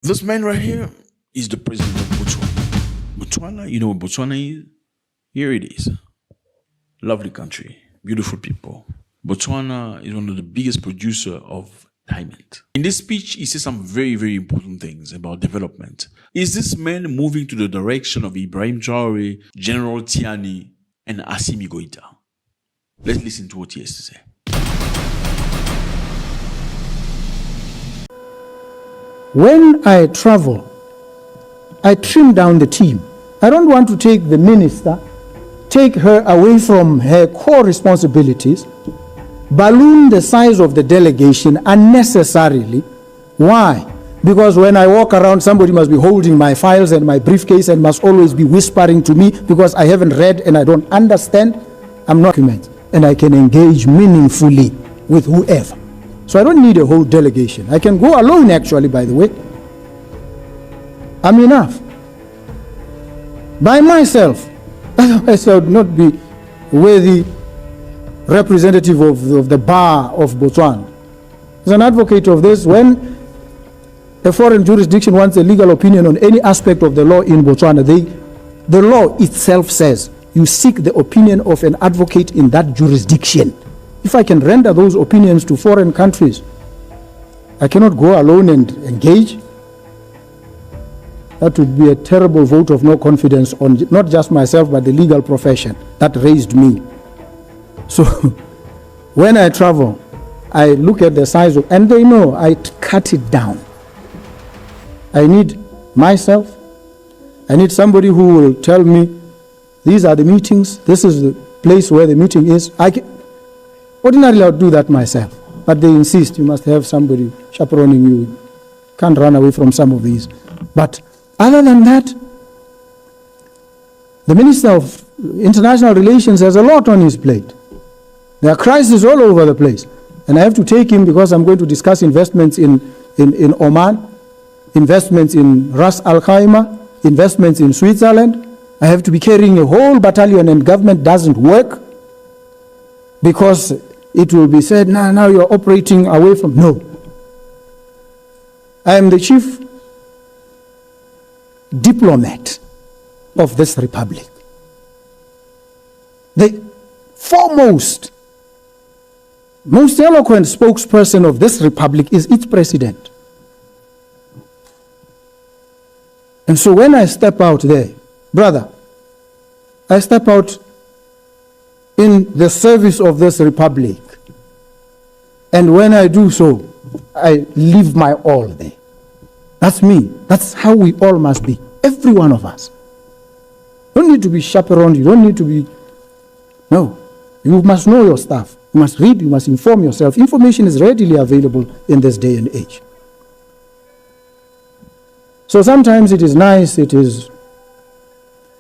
This man right here is the president of Botswana. Botswana, you know what Botswana is? Here it is. Lovely country, beautiful people. Botswana is one of the biggest producer of diamond. In this speech, he says some very, very important things about development. Is this man moving to the direction of Ibrahim Traore, General Tiani, and Assimi Goïta? Let's listen to what he has to say. When I travel, I trim down the team. I don't want to take the minister, take her away from her core responsibilities, balloon the size of the delegation unnecessarily. Why? Because when I walk around, somebody must be holding my files and my briefcase and must always be whispering to me because I haven't read and I don't understand. I'm not document and I can engage meaningfully with whoever. So I don't need a whole delegation. I can go alone, actually, by the way. I'm enough. By myself. Otherwise, I would not be worthy representative of the bar of Botswana. As an advocate of this, when a foreign jurisdiction wants a legal opinion on any aspect of the law in Botswana, the law itself says you seek the opinion of an advocate in that jurisdiction. If I can render those opinions to foreign countries, I cannot go alone and engage. That would be a terrible vote of no confidence on not just myself, but the legal profession that raised me. So when I travel, I look at the size of, and they know I cut it down. I need myself. I need somebody who will tell me, these are the meetings, this is the place where the meeting is. Ordinarily, I would do that myself, but they insist you must have somebody chaperoning you. You can't run away from some of these. But other than that, the Minister of International Relations has a lot on his plate. There are crises all over the place. And I have to take him because I'm going to discuss investments in Oman, investments in Ras Al Khaimah, investments in Switzerland. I have to be carrying a whole battalion and government doesn't work because it will be said, now you're operating away from, no. I am the chief diplomat of this republic. The foremost, most eloquent spokesperson of this republic is its president. And so when I step out there, brother, I step out in the service of this republic. And when I do so, I leave my all there. That's me. That's how we all must be. Every one of us. You don't need to be chaperoned. You don't need to be... No. You must know your stuff. You must read. You must inform yourself. Information is readily available in this day and age. So sometimes it is nice, it is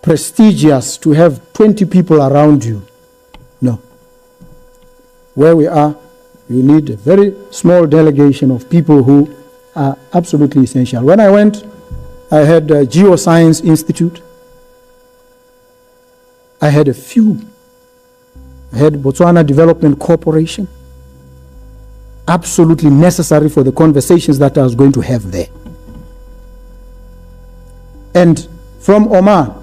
prestigious to have 20 people around you. No. Where we are, you need a very small delegation of people who are absolutely essential. When I went, I had a Geoscience Institute. I had a few. I had Botswana Development Corporation. Absolutely necessary for the conversations that I was going to have there. And from Oman,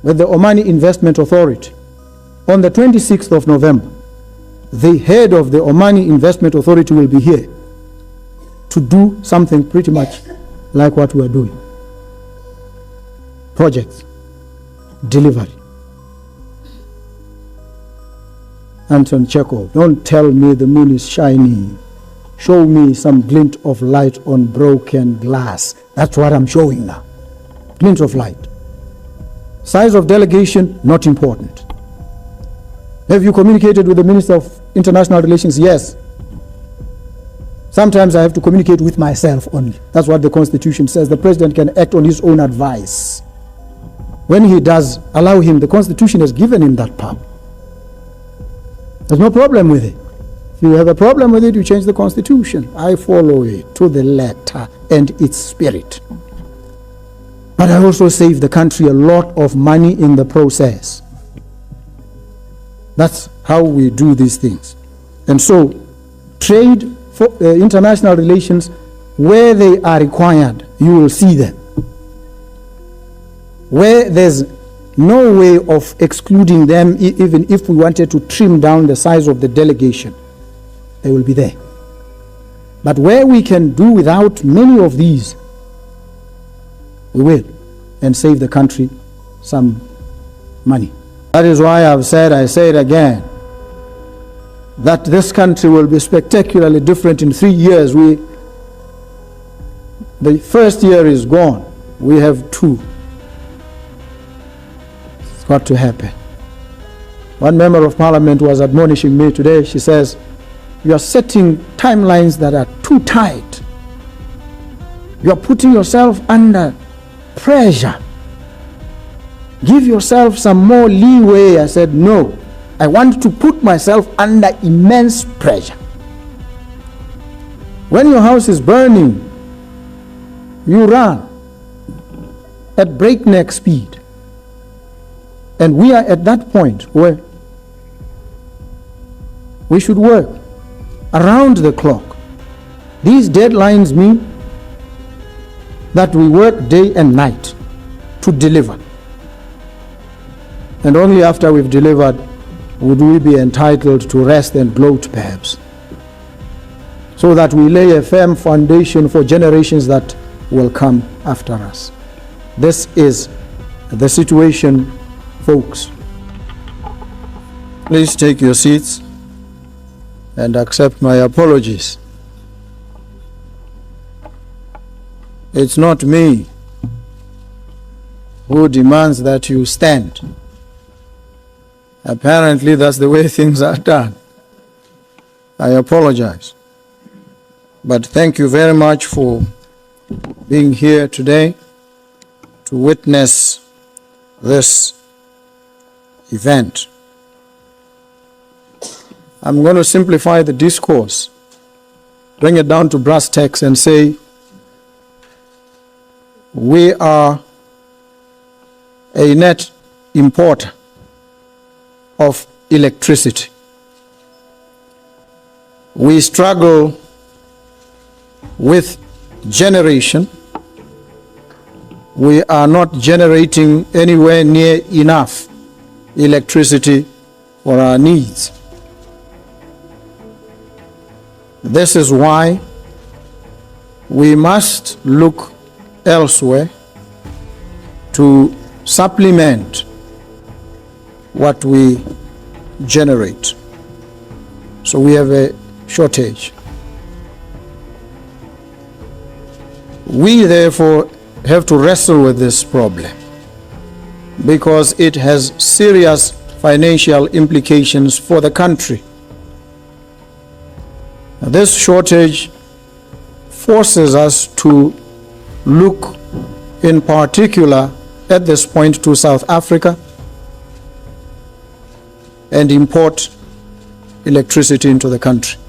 with the Omani Investment Authority, on the 26th of November, the head of the Omani Investment Authority will be here to do something pretty much like what we are doing. Projects, delivery. Anton Chekhov, don't tell me the moon is shining. Show me some glint of light on broken glass. That's what I'm showing now. Glint of light. Size of delegation, not important. Have you communicated with the Minister of International Relations? Yes. Sometimes I have to communicate with myself only. That's what the Constitution says. The President can act on his own advice. When he does, allow him. The Constitution has given him that power. There's no problem with it. If you have a problem with it, you change the Constitution. I follow it to the letter and its spirit. But I also save the country a lot of money in the process. That's how we do these things. And so, trade, international relations, where they are required, you will see them. Where there's no way of excluding them, even if we wanted to trim down the size of the delegation, they will be there. But where we can do without many of these, we will, and save the country some money. That is why I've said, I say it again, that this country will be spectacularly different in 3 years. The first year is gone. We have 2. It's got to happen. One member of parliament was admonishing me today. She says, you are setting timelines that are too tight. You are putting yourself under pressure. Give yourself some more leeway. I said, no. I want to put myself under immense pressure. When your house is burning, you run at breakneck speed. And we are at that point where we should work around the clock. These deadlines mean that we work day and night to deliver. And only after we've delivered would we be entitled to rest and gloat, perhaps, so that we lay a firm foundation for generations that will come after us. This is the situation, folks. Please take your seats and accept my apologies. It's not me who demands that you stand. Apparently, that's the way things are done. I apologize. But thank you very much for being here today to witness this event. I'm going to simplify the discourse, bring it down to brass tacks and say, we are a net importer of electricity. We struggle with generation. We are not generating anywhere near enough electricity for our needs. This is why we must look elsewhere to supplement what we generate. So we have a shortage. We therefore have to wrestle with this problem because it has serious financial implications for the country. This shortage forces us to look in particular at this point to South Africa and import electricity into the country.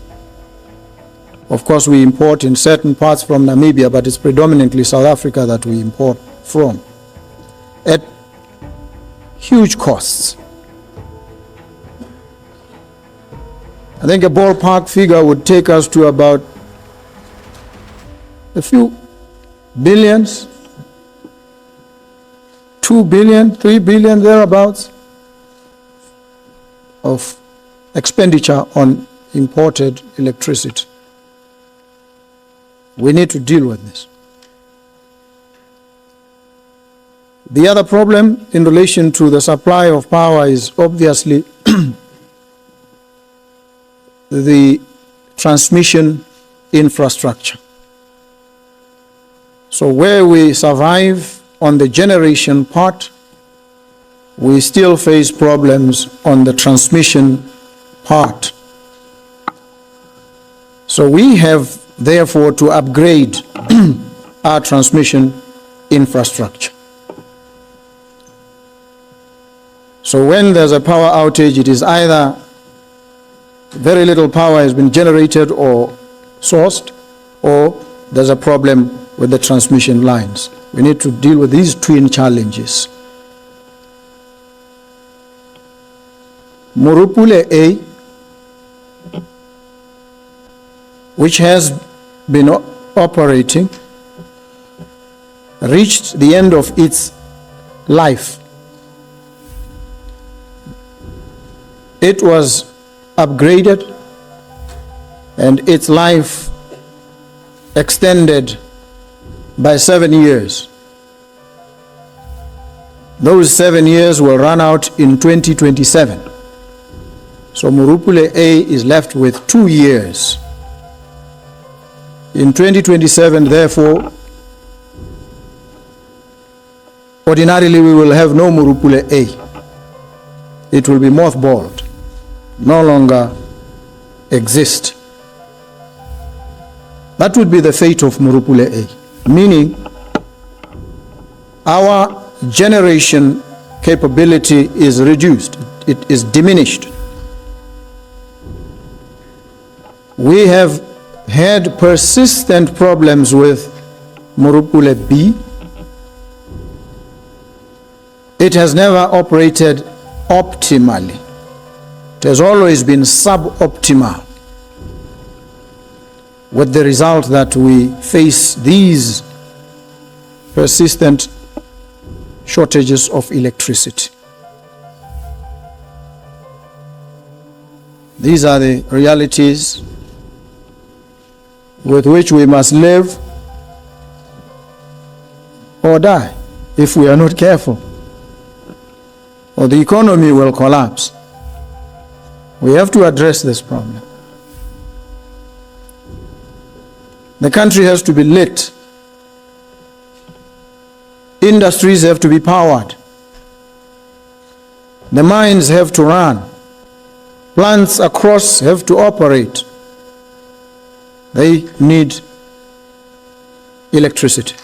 Of course, we import in certain parts from Namibia, but it's predominantly South Africa that we import from at huge costs. I think a ballpark figure would take us to about a few billions, 2 billion, 3 billion, thereabouts, of expenditure on imported electricity. We need to deal with this. The other problem in relation to the supply of power is obviously the transmission infrastructure. So where we survive on the generation part, we still face problems on the transmission part. So we have therefore to upgrade our transmission infrastructure. So when there's a power outage, it is either very little power has been generated or sourced, or there's a problem with the transmission lines. We need to deal with these twin challenges. Morupule A, which has been operating, reached the end of its life. It was upgraded and its life extended by 7 years. Those 7 years will run out in 2027. So Morupule A is left with 2 years. In 2027, therefore, ordinarily we will have no Morupule A. It will be mothballed, no longer exist. That would be the fate of Morupule A, meaning our generation capability is reduced, it is diminished. We have had persistent problems with Morupule B. It has never operated optimally. It has always been suboptimal, with the result that we face these persistent shortages of electricity. These are the realities with which we must live or die if we are not careful, or the economy will collapse. We have to address this problem. The country has to be lit. Industries have to be powered. The mines have to run. Plants across have to operate. They need electricity.